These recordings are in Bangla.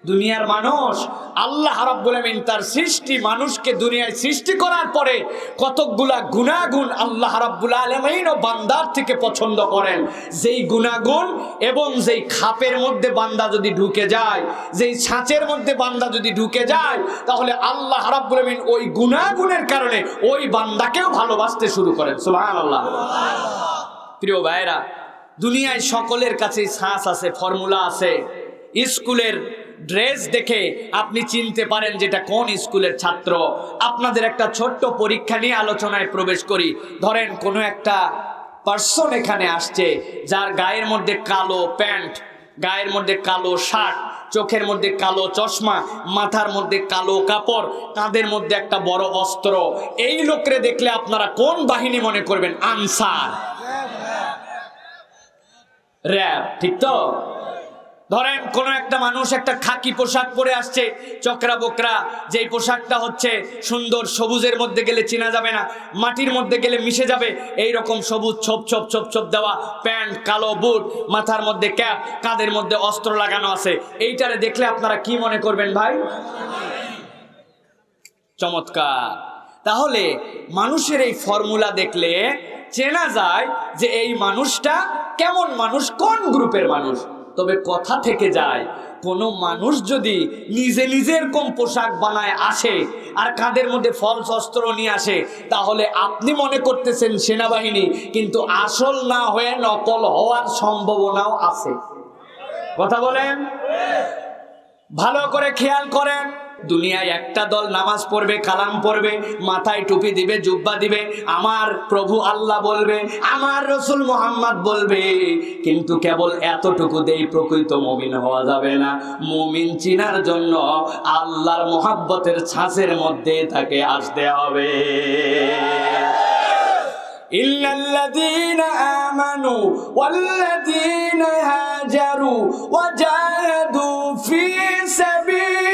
দুনিয়ার মানুষ আল্লাহ রাব্বুল আমিন তার সৃষ্টি মানুষকে দুনিয়ায় সৃষ্টি করার পরে কতকগুলা গুনাহগুণ আল্লাহ রাব্বুল আলামিন ও বান্দার থেকে পছন্দ করেন। যেই গুনাহগুণ এবং যেই খাপের মধ্যে বান্দা যদি ঢুকে যায়, যেই ছাঁচের মধ্যে বান্দা যদি ঢুকে যায়, তাহলে আল্লাহ রাব্বুল আমিন ওই গুনাহগুণের কারণে ওই বান্দাকেও ভালোবাসতে শুরু করেন। সুবহানাল্লাহ। প্রিয় ভাইরা, দুনিয়ায় সকলের কাছেই ছাঁচ আছে, ফর্মুলা আছে। স্কুলের ড্রেস দেখে আপনি চিনতে পারেন যেটা কোন স্কুলের ছাত্র। আপনাদের একটা ছোট্ট পরীক্ষা নিয়ে আলোচনায় প্রবেশ করি। ধরেন কোনো একটা পার্সন এখানে আসছে যার গায়ের মধ্যে কালো প্যান্ট, গায়ের মধ্যে কালো শার্ট, চোখের মধ্যে কালো চশমা, মাথার মধ্যে কালো কাপড়, কাঁধের মধ্যে একটা বড় অস্ত্র। এই লোকরে দেখলে আপনারা কোন বাহিনী মনে করবেন? আনসার, র‍্যাব, ঠিক তো? ধরেন কোন একটা মানুষ একটা খাকি পোশাক পরে আসছে, চকরা বকরা, যেই পোশাকটা হচ্ছে সুন্দর, সবুজের মধ্যে গেলে চেনা যাবে না, মাটির মধ্যে গেলে মিশে যাবে, এই রকম সবুজ ছোপ ছোপ ছোপ ছোপ দেওয়া প্যান্ট, কালো বুট, মাথার মধ্যে ক্যাপ, কাঁধের মধ্যে অস্ত্র লাগানো আছে। এইটারে দেখলে আপনারা কি মনে করবেন ভাই? চমৎকার। তাহলে মানুষের এই ফর্মুলা দেখলে চেনা যায় যে এই মানুষটা কেমন মানুষ, কোন গ্রুপের মানুষ। তবে কথা থেকে যায়, কোন মানুষ যদি নিজে নিজের কম পোশাক বানায় আসে আর কাঁধের মধ্যে ফলস অস্ত্র নিয়ে আসে, তাহলে আপনি মনে করতেছেন সেনাবাহিনী, কিন্তু আসল না হয়ে নকল হওয়ার সম্ভাবনাও আছে। কথা বলেন, ভালো করে খেয়াল করেন। দুনিয়ায় একটা দল নামাজ পড়বে, কালাম পড়বে, মাথায় টুপি দিবে, জুব্বা দিবে, আমার প্রভু আল্লাহ বলবে, আমার রসুল মুহাম্মদ বলবে, কিন্তু কেবল এতটুকু দেই প্রকৃত মুমিন হওয়া যাবে না। মুমিন চিনার জন্য আল্লাহর মোহাব্বতের ছাঁচের মধ্যে তাকে আসতে হবে। ইল্লাল্লাযীনা আমানু ওয়াল্লাযীনা হাজারু ওয়াজাহাদু ফী সাবিলিল্লাহ।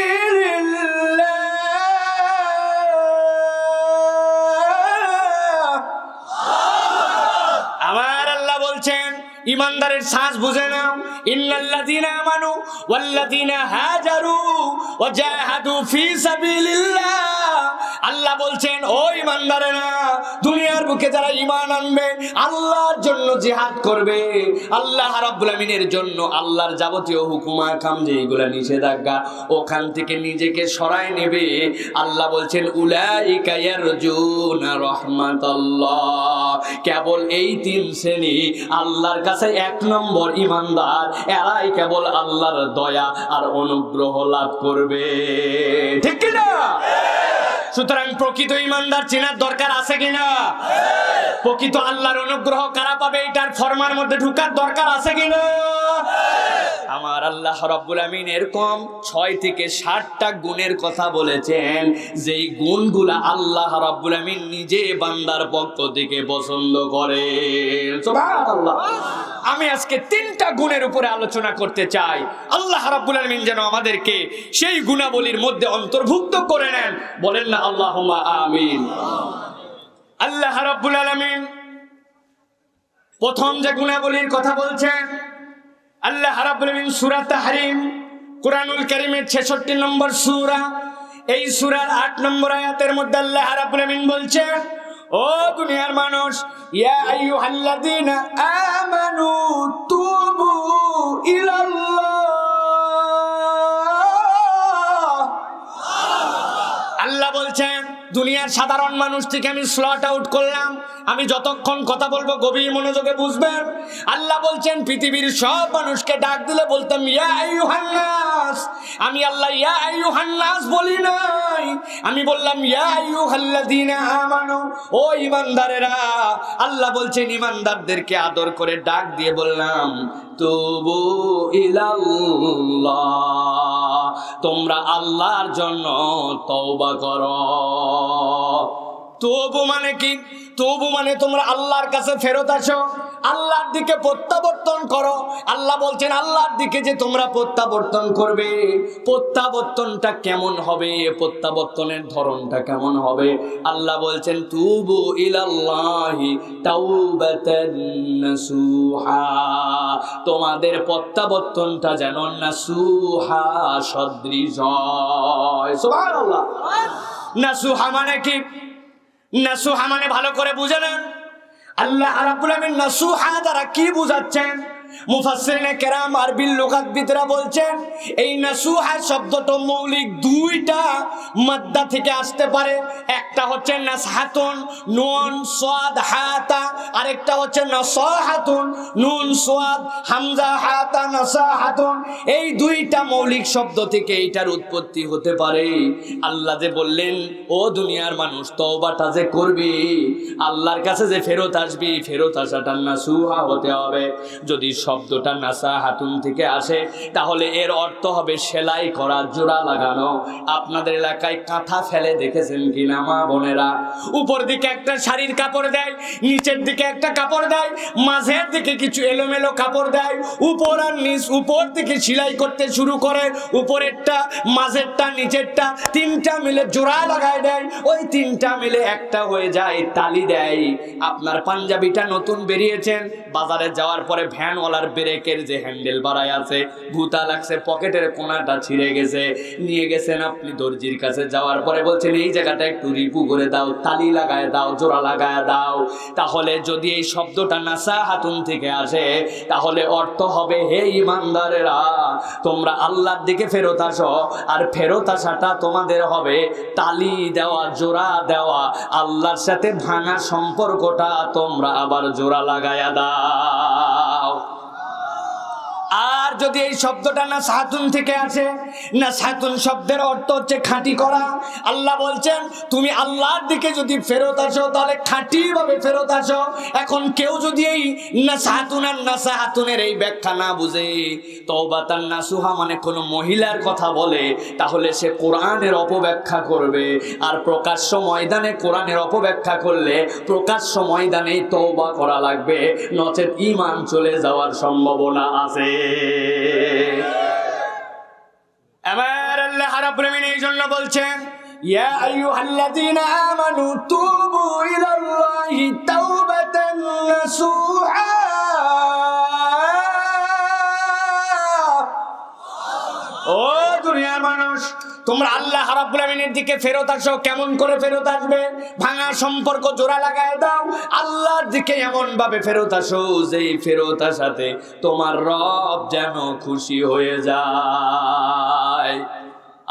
আমার আল্লাহ বলছেন ইমানদারের ছাঁচ বুঝে নাও। ইন্নাল্লাযীনা আমানু ওয়াল্লাযীনা হাজারু ওয়াজাহাদু ফী সাবিলিল্লাহ। আল্লাহ বলছেন, ও ইমানদারেরা, দুনিয়ার বুকে যারা ঈমান আনবে, আল্লাহর জন্য জিহাদ করবে, আল্লাহ রাব্বুল আমিনের জন্য আল্লাহর যাবতীয় হুকুম আহকাম যেগুলা নিষেধাজ্ঞা, ওখান থেকে নিজেকে সরায় নেবে, আল্লাহ বলছেন উলাইকা ইয়ারজুনা রাহমাতাল্লাহ। কেবল এই তিন শ্রেণী আল্লাহর কাছে এক নম্বর ঈমানদার, এরাই কেবল আল্লাহর দয়া আর অনুগ্রহ লাভ করবে। ঠিক কিনা? সুতরাং প্রকৃত ঈমানদার চেনার দরকার আছে কিনা? প্রকৃত আল্লাহর অনুগ্রহ কারা পাবে, এটার ফরমার মধ্যে ঢুকার দরকার আছে কিনা? আমার আল্লাহ রাব্বুল আমিন এরকম 6 থেকে 7টা গুণের কথা বলেছেন, যেই গুণগুলা আল্লাহ রাব্বুল আমিন নিজে বান্দার পক্ষ থেকে পছন্দ করেন। সুবহানাল্লাহ। আমি আজকে 3টা গুণের উপরে আলোচনা করতে চাই। আল্লাহ রাব্বুল আমিন যেন আমাদেরকে সেই গুণাবলীর মধ্যে অন্তর্ভুক্ত করে নেন। বলেন না আল্লাহুম্মা আমিন। আল্লাহ রাব্বুল আলামিন প্রথম যে গুণাবলীর কথা বলছেন, আল্লাহ রাব্বুল আমিন সূরা তাহরিম, কুরআনুল কারীমের 66 নম্বর সূরা, এই সূরার 8 নম্বর আয়াতের মধ্যে আল্লাহ রাব্বুল আমিন বলছেন, ও দুনিয়ার মানুষ, ইয়া আইয়ুহাল্লাযীনা আমানু তুবু ইলাল্লাহ। আল্লাহ বলছেন, দুনিয়ার সাধারণ মানুষ থেকে আমি স্লট আউট করলাম, আমি যতক্ষণ কথা বলবো গভীর মনোযোগে বুঝবেন। আল্লাহ বলছেন, পৃথিবীর সব মানুষকে ডাক দিলে বলতাম ইয়া আইয়ুহান নাস, আমি আল্লাহ ইয়া আইয়ুহান নাস বলি নাই, আমি বললাম ইয়া আইয়ুহাল্লাযীনা আমানু, ও ঈমানদারেরা। আল্লাহ বলছেন ঈমানদারদেরকে আদর করে ডাক দিয়ে বললাম তুবু ইলাল্লাহ, তোমরা আল্লাহর জন্য তওবা করো। তওবা মানে কি? তবু মানে তোমরা আল্লাহর কাছে ফেরত আসো, আল্লাহর দিকে প্রত্যাবর্তন করো। আল্লাহ বলছেন আল্লাহর দিকে যে তোমরা প্রত্যাবর্তন করবে, প্রত্যাবর্তনটা কেমন হবে, প্রত্যাবর্তনের ধরনটা কেমন হবে? আল্লাহ বলছেন তুবু ইলাল্লাহি তাওবাতান নাসুহা, তোমাদের প্রত্যাবর্তনটা যেন নাসুহা সদৃশ হয়। সুবহানাল্লাহ। নাসুহা মানে কি? নাসুহা মানে ভালো করে বুঝে নেন, আল্লাহ রাব্বুল আলামিন নাসুহা দ্বারা কি বুঝাচ্ছেন? মুফাসসিরিনে কেরাম আরবি লুগাতবিদরা বলছেন এই নাসুহা শব্দটা মৌলিক দুইটা মাদ্দা থেকে আসতে পারে। একটা হচ্ছে নাসহাতুন নুন সাদ হাতা, আরেকটা হচ্ছে নাসাহাতুন নুন সাদ হামজা হাতা নাসাহাতুন। এই দুইটা মৌলিক শব্দ থেকে এইটার উৎপত্তি হতে পারে। আল্লাহ যে বললেন ও দুনিয়ার মানুষ তওবাটা যে করবি, আল্লাহর কাছে যে ফেরত আসবি, ফেরত আসাটা নাসুহা হতে হবে। যদি শব্দটা নাসাহাতুন থেকে আসে তাহলে এর অর্থ হবে সেলাই করা, জোড়া লাগানো। আপনাদের এলাকায় কাঁথা ফেলে দেখেছেন কিনা মা বোনেরা? উপর দিকে একটা শাড়ির কাপড় দেয়, নিচের দিকে একটা কাপড় দেয়, মাঝের দিকে কিছু এলোমেলো কাপড় দেয়, উপর আর নিচ, উপর থেকে সেলাই করতে শুরু করে, উপরেরটা মাঝেরটা নিচেরটা তিনটা মিলে জোড়া লাগায় দেয়, ওই তিনটা মিলে একটা হয়ে যায়, তালি দেয়। আপনার পাঞ্জাবিটা নতুন বেরিয়েছেন, বাজারে যাওয়ার পরে ভ্যানওয়ালার ব্রেকের যে হ্যান্ডেল বাড়ায় আছে ভুতা লাগছে, পকেটের কোনাটা ছিঁড়ে গেছে, নিয়ে গেছেন আপনি দর্জির কাছে, যাওয়ার পরে বলছেন এই জায়গাটা একটু রিপু করে দাও, তালি লাগায় দাও, জোড়া লাগায় দাও। তাহলে যদি এই শব্দটা নাসাহাতুন থেকে আসে তাহলে অর্থ হবে হে ইমানদারেরা তোমরা আল্লাহর দিকে ফেরত আসো, আর ফেরত আসাটা তোমাদের হবে তালি দেওয়া, জোড়া দেওয়া, আল্লাহর সাথে ভাঙা সম্পর্কটা তোমরা আবার জোড়া লাগায়া দাও। আর যদি এই শব্দটা নাসহাতুন থেকে আসে, নাসহাতুন শব্দের অর্থ হচ্ছে খাঁটি করা। আল্লাহ বলছেন তুমি আল্লাহর দিকে যদি ফেরত আসো তাহলে খাঁটি ভাবে ফেরত আসো। এখন কেউ যদি এই নাসহাতুন আর নাসাহাতুনের এই ব্যাখ্যা না বুঝে, তওবাতান নাসুহা মানে কোনো মহিলার কথা বলে, তাহলে সে কোরআনের অপব্যাখ্যা করবে। আর প্রকাশ্য ময়দানে কোরআনের অপব্যাখ্যা করলে প্রকাশ্য ময়দানেই তওবা করা লাগবে, নচেত ঈমান চলে যাওয়ার সম্ভাবনা আছে। আমার আল্লাহ রাব্বুল আলামিন এই জন্য বলছেন ইয়া আইয়ুহাল্লাযীনা আমানু তুবু ইলাল্লাহি তাওবাতান নাসুহা। ও দুনিয়ার মানুষ তোমরা আল্লাহ রাব্বুল আমিনের দিকে ফেরত আসো। কেমন করে ফেরত আসবে? ভাঙা সম্পর্ক জোড়া লাগায় দাও, আল্লাহর দিকে এমন ভাবে ফেরত আসো যেই ফেরত আসাতে তোমার রব যেন খুশি হয়ে যায়।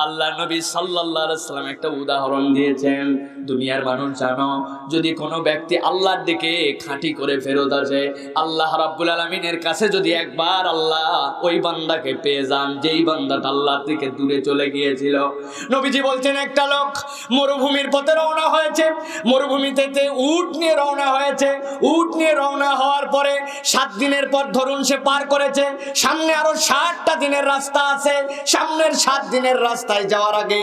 আল্লাহ নবী সাল্লাল্লাহু আলাইহি সাল্লাম একটা উদাহরণ দিয়েছেন, দুনিয়ার মানুষ জানো যদি কোনো ব্যক্তি আল্লাহর দিকে খাঁটি করে ফেরত আসে, আল্লাহ রাব্বুল আলামিনের কাছে যদি একবার আল্লাহ ওই বান্দাকে পেয়ে যান যেই বান্দাটা আল্লাহ থেকে দূরে চলে গিয়েছিল। নবীজি বলছেন একটা লোক মরুভূমির পথে রওনা হয়েছে, মরুভূমিতে উট নিয়ে রওনা হয়েছে, উট নিয়ে রওনা হওয়ার পরে 7 দিনের পর ধরুন সে পার করেছে, সামনে আরো 60টা দিনের রাস্তা আছে। সামনের 7 দিনের রাস্তায় যাওয়ার আগে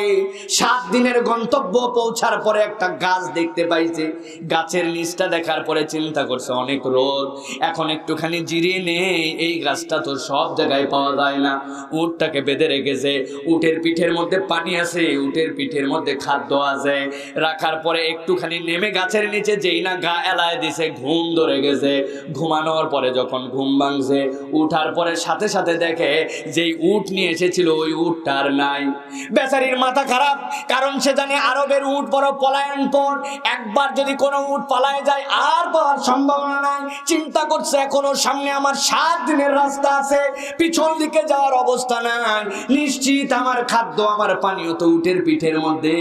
7 দিনের গন্তব্য পৌঁছার পরে একটা গাছ দেখতে পাইছে। গাছের নিচটা দেখার পরে চিন্তা করছে অনেক রোদ, এখন একটুখানি জিরিয়ে নেই, এই গাছটা তো সব জায়গায় পাওয়া যায় না। উটটাকে বেঁধে রেখেছে, উটের পিঠের মধ্যে পানি আছে, উটের পিঠের মধ্যে খাদ্য আছে। রাখার পরে একটুখানি নেমে গাছের নিচে যেই না গা এলায় দিছে, ঘুম ধরে গেছে। ঘুমানোর পরে যখন ঘুম ভাঙছে, উঠার পরে সাথে সাথে দেখে যেই উট নিয়ে এসেছিল ওই উটটা আর নাই। বেচারির মাথা খারাপ, কারণ সে জানে আরবের উট বড় পলায়ন পর, একবার যদি কোনো উট পালায় যায় আর পাওয়ার সম্ভাবনা নাই। চিন্তা করছে এখনো সামনে আমার 7 দিনের রাস্তা আছে, পিছন দিকে যাওয়ার অবস্থা নাই, নিশ্চিত আমার খাদ্য আমার পানীয় তো উটের পিঠের মধ্যে,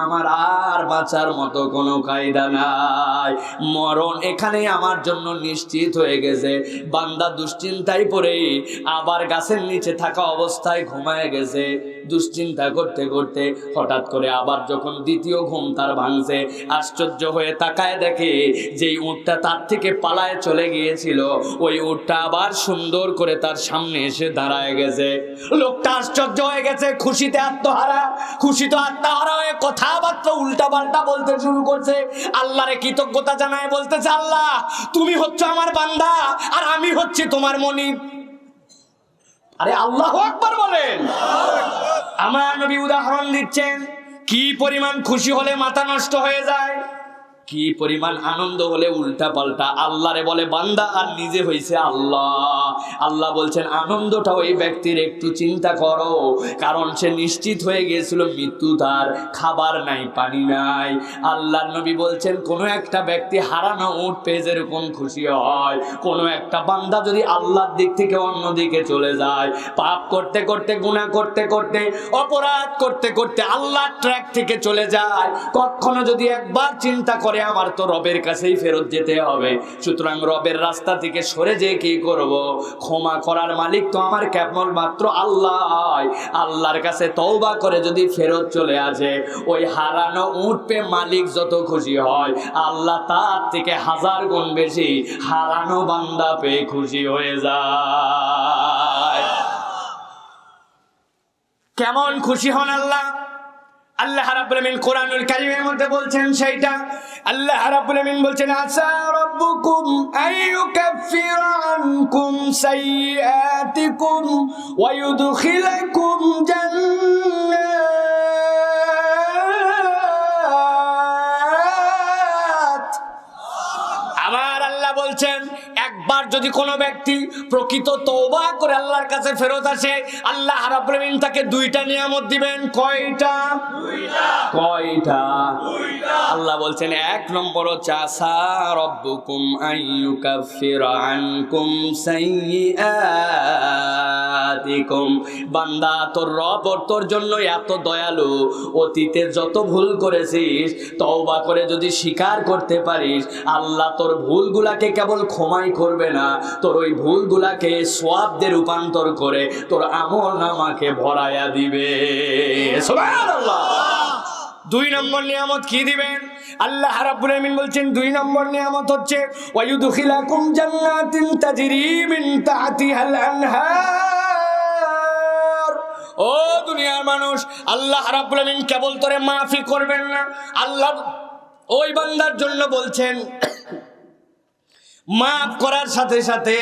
আমার আর বাঁচার মতো কোনো কায়দা নাই, মরণ এখানে আমার জন্য নিশ্চিত হয়ে গেছে। বান্দা দুশ্চিন্তায় পড়ে আবার গাছের নিচে থাকা অবস্থায় ঘুমায় গেছে। দুশ্চিন্তা চিন্তা করতে করতে হঠাৎ করে আবার যখন দ্বিতীয় ঘুম তার ভাঙছে, আশ্চর্য হয়ে তাকায় দেখে যেই উটটা তার থেকে পালায় চলে গিয়েছিল ওই উটটা আবার সুন্দর করে তার সামনে এসে দাঁড়ায় গেছে। লোকটা আশ্চর্য হয়ে গেছে, খুশিতে আত্মহারা, খুশিতে আত্মহারা হয়ে কথাবার্তা উল্টা পাল্টা বলতে শুরু করছে। আল্লাহরে কৃতজ্ঞতা জানায় বলতেছে, আল্লাহ তুমি হচ্ছে আমার বান্দা আর আমি হচ্ছি তোমার মনিব। আরে আল্লাহু আকবার বলেন। আমার নবী উদাহরণ দিচ্ছেন কি পরিমাণ খুশি হলে মাথা নষ্ট হয়ে যায়, কি পরিমাণ আনন্দ হলে উল্টা পাল্টা। আল্লাহরে বলে বান্দা আর নিজে হইছে আল্লাহ। আল্লাহ বলছেন আনন্দটা ওই ব্যক্তির একটু চিন্তা করো, কারণ সে নিশ্চিত হয়ে গিয়েছিল মৃত্যু তার, খাবার নাই পানি নাই। আল্লাহর নবী বলছেন কোনো একটা ব্যক্তি হারানো উট পেয়ে যেরকম খুশি হয়, কোনো একটা বান্দা যদি আল্লাহর দিক থেকে অন্য দিকে চলে যায়, পাপ করতে করতে গুনাহ করতে করতে অপরাধ করতে করতে আল্লাহর ট্র্যাক থেকে চলে যায়, কখনো যদি একবার চিন্তা করে আমার তো রবের কাছেই ফেরত যেতে হবে, সুতরাং রবের রাস্তা থেকে সরে যেয়ে কি করব, ক্ষমা করার মালিক তো আমার কেবল মাত্র আল্লাহ। আল্লাহর কাছে তওবা করে যদি ফেরত চলে আসে, ওই হারানো উট পেয়ে মালিক যত খুশি হয়, আল্লাহ তার থেকে 1000 গুণ বেশি হারানো বান্দা পেয়ে খুশি হয়ে যায়। কেমন খুশি হন আল্লাহ? আল্লাহ রাব্বুল আমিন কোরআনুল কারীমের মধ্যে বলছেন সেইটা। আল্লাহ রাব্বুল আমিন বলছেন আসা রাব্বুকুম আইয়ুকাফিরা আনকুম সাইয়্যাতিকুম ওয়া ইউদখিলাকুম জান্নাত। আমার আল্লাহ বলছেন একবার যদি কোনো ব্যক্তি প্রকৃত তওবা করে আল্লাহর কাছে ফেরত আসে, আল্লাহ রাব্বুল আমিন তাকে 2টা নিয়ামত দিবেন। কয়টা? 2টা। কয়টা? 2টা। আল্লাহ বলছেন 1 নম্বর হচ্ছে আসা রাব্বুকুম আইয়ুকাফিরা আনকুম সাইয়্যাতিকুম। বান্দা তোর রব তোর জন্য এত দয়ালু, অতীতে যত ভুল করেছিস তওবা করে যদি স্বীকার করতে পারিস, আল্লাহ তোর ভুলগুলাকে কেবল ক্ষমাই করবে না, তোর ওই ভুলগুলাকে সওয়াবে রূপান্তর করে তোর আমলনামাকে ভরায়া দিবে। সুবহানাল্লাহ। 2 নম্বর নিয়ামত কি দিবেন? আল্লাহ রাব্বুল আমিন বলছেন 2 নম্বর নিয়ামত হচ্ছে ওয়ায়ুদখিলাকুম জান্নাতিন তাজরি মিন তাহতিহাল আনহার। ও দুনিয়ার মানুষ, আল্লাহ রাব্বুল আমিন কেবল তোরে মাফি করবেন না, আল্লাহ ওই বান্দার জন্য বলছেন মাফ করার সাথে সাথে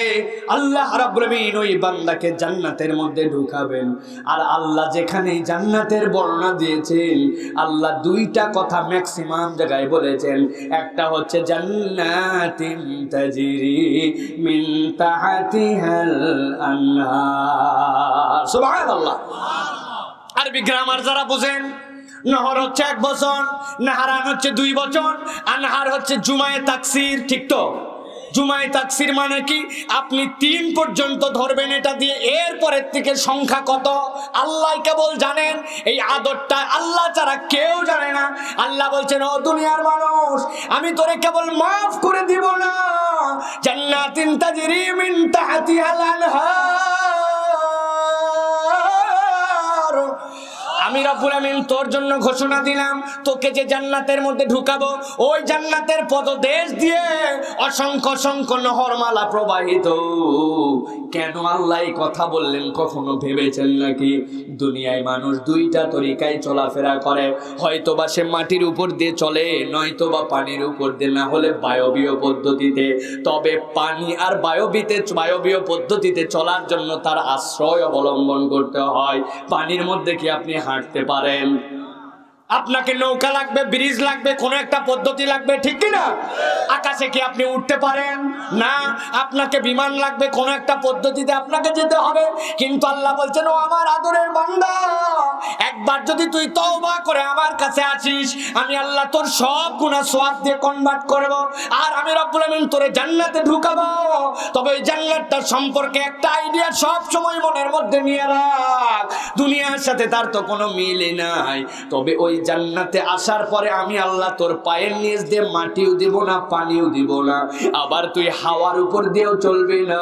আল্লাহ রাব্বুল আমিন ওই বান্দাকে জান্নাতের মধ্যে ঢুকাবেন। আর আল্লাহ যেখানে জান্নাতের বর্ণনা দিয়েছেন, আল্লাহ 2টা কথা ম্যাক্সিমাম জায়গায় বলেছেন। একটা হচ্ছে জান্নাতিন তাজরি মিন তাহতিহাল আনহার। সুবহানাল্লাহ। আরবি গ্রামার যারা বুঝেন, নহর হচ্ছে 1 বছর, নাহারান হচ্ছে 2 বছর, আনহার হচ্ছে জুমায়ে তাকসির। ঠিক তো? জুমায়ে তাকসির মানে কি? আপনি 3 পর্যন্ত ধরবেন এটা দিয়ে, এরপরের থেকে সংখ্যা কত আল্লাহ কেবল জানেন। এই আদরটা আল্লাহ ছাড়া কেউ জানে না। আল্লাহ বলছেন ও দুনিয়ার মানুষ, আমি তোরে কেবল মাফ করে দিব না, জান্নাতিন তাজরি মিন তাহতিহাল আনহার। আমি রাব্বুল আমিন তোর জন্য ঘোষণা দিলাম, তোকে যে জান্নাতের মধ্যে ঢুকাবো, ওই জান্নাতের পদদেশ দিয়ে অসংখ্য অসংখ্য নহরমালা প্রবাহিত। কেন আল্লাহ এই কথা বললেন কখনো ভেবেছেন নাকি? দুনিয়ায় মানুষ 2টা তরিকায় চলাফেরা করে, হয়তোবা সে মাটির উপর দিয়ে চলে, নয়তোবা পানির উপর দিয়ে, না হলে বায়বীয় পদ্ধতিতে। তবে পানি আর বায়বীয় পদ্ধতিতে চলার জন্য তার আশ্রয় অবলম্বন করতে হয়। পানির মধ্যে কি আপনি হাঁটতে পারেন? আপনাকে নৌকা লাগবে, ব্রিজ লাগবে, কোনো একটা পদ্ধতি লাগবে, ঠিক কি না? আকাশে কি আপনি উঠতে পারেন? না। আপনাকে বিমান লাগবে, কোনো একটা পদ্ধতিতে আপনাকে যেতে হবে। কিন্তু আল্লাহ বলছেন ও আমার আদরের বান্দা, একবার যদি তুই তওবা করে আমার কাছে আসিস, আমি আল্লাহ তোর সব গুনাহ সওয়াব দিয়ে কনভার্ট করব, আর আমি রব্বুল আমিন তোরে জান্নাতে ঢুকাবো। তবে ওই জান্নাতটা সম্পর্কে একটা আইডিয়া সব সময় মনের মধ্যে নিয়ে রাখ, দুনিয়ার সাথে তার তো কোনো মিলই নাই। তবে ওই জান্নাতে আসার পরে আমি আল্লাহ তোর পায়ের নিচ দিয়ে মাটিও দিব না, পানিও দিব না, আবার তুই হাওয়ার উপর দিয়েও চলবি না।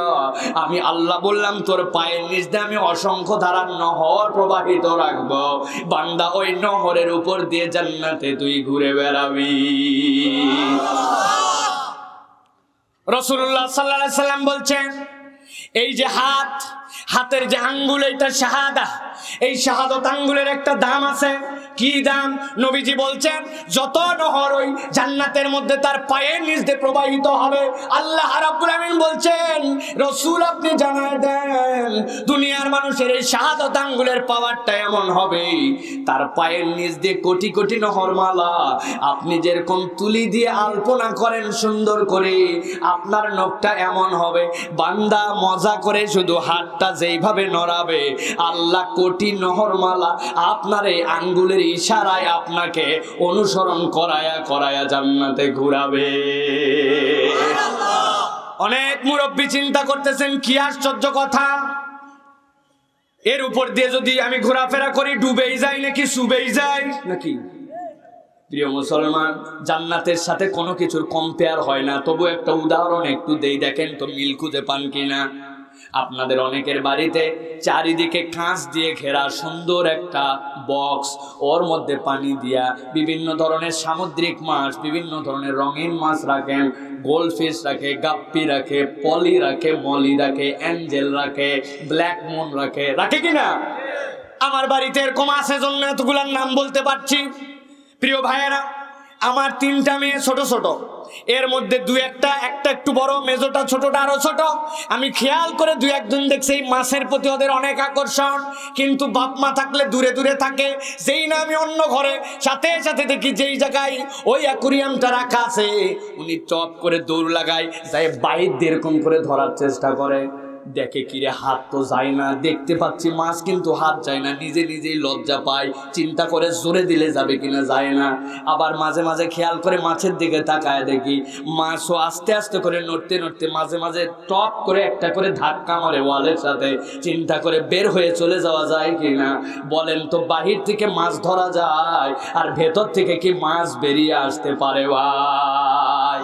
আমি আল্লাহ বললাম তোর পায়ের নিচ দিয়ে আমি অসংখ্য ধারার নহর প্রবাহিত রাখবো। বান্দা ওই নহরের উপর দিয়ে জান্নাতে তুই ঘুরে বেড়াবি। রাসূলুল্লাহ সাল্লাল্লাহু আলাইহি সাল্লাম বলছেন, এই যে হাতের যে আঙ্গুল, এটা শাহাদা, এই শাহাদত আঙ্গুলের একটা দাম আছে। কি দাম? নবীজি বলছেন, যত নহর ওই জান্নাতের মধ্যে তার পায়ের নিচ দিয়ে প্রবাহিত হবে, আল্লাহ রাব্বুল আমিন বলছেন, রাসূল আপনি জানায় দেন, দুনিয়ার মানুষের এই শাহাদত আঙ্গুলের পাওয়ারটা এমন হবে, তার পায়ের নিচ দিয়ে কোটি কোটি নহরমালা, আপনি যেরকম তুলি দিয়ে আলপনা করেন সুন্দর করে, আপনার নখটা এমন হবে, বান্দা মজা করে শুধু হাতটা যেইভাবে নড়াবে, আল্লাহ কোটি নহরমালা আপনার এই আঙ্গুলের ইশারায় আপনাকে অনুসরণ করায়া করায়া জান্নাতে ঘুরাবে। অনেক মুরব্বী চিন্তা করতেছেন, কি আশ্চর্য কথা, এর উপর দিয়ে যদি আমি ঘোরাফেরা করি ডুবেই যাই নাকি চুবেই যাই নাকি? প্রিয় মুসলমান, জান্নাতের সাথে কোনো কিছুর কম্পেয়ার হয় না। তবু একটা উদাহরণ একটু দেই, দেখেন তো মিল খুঁজে পান কিনা। আপনাদের অনেকের বাড়িতে চারিদিকে কাঁচ দিয়ে ঘেরা সুন্দর একটা বক্স, ওর মধ্যে পানি দিয়া বিভিন্ন ধরনের সামুদ্রিক মাছ, বিভিন্ন ধরনের রঙিন মাছ রাখেন, গোল্ডফিশ রাখে, গাপ্পি রাখে, পলি রাখে, মলি রাখে, অ্যাঞ্জেল রাখে, ব্ল্যাক মুন রাখে কিনা? আমার বাড়িতে এরকম আছে, জন্য এতগুলার নাম বলতে পারছি। প্রিয় ভাইয়েরা, আমার 3টা মেয়ে ছোট ছোট, এর মধ্যে একটা একটু বড়, মেজোটা ছোটটা আরো ছোট। আমি খেয়াল করে 2-1 দেখছি এই মাছের প্রতি ওদের অনেক আকর্ষণ, কিন্তু বাপ মা থাকলে দূরে দূরে থাকে। যেই না আমি অন্য ঘরে, সাথে সাথে দেখি যেই জায়গায় ওই অ্যাকুরিয়ামটা রাখা আছে, উনি চপ করে দৌড় লাগায়, যাই বাইর দিয়ে এরকম করে ধরার চেষ্টা করে। দেখে কিরে, হাত তো যায় না, দেখতে পাচ্ছি মাছ কিন্তু হাত যায় না, নিজে নিজেই লজ্জা পায়, চিন্তা করে জোরে দিলে যাবে কিনা, যায় না। আবার মাঝে মাঝে খেয়াল করে মাছের দিকে তাকায়, দেখি মাছও আস্তে আস্তে করে নড়তে নড়তে মাঝে মাঝে টপ করে একটা করে ধাক্কা মারে ওয়ালের সাথে, চিন্তা করে বের হয়ে চলে যাওয়া যায় কিনা। বলেন তো, বাহির থেকে মাছ ধরা যায় আর ভেতর থেকে কি মাছ বেরিয়ে আসতে পারে ভাই?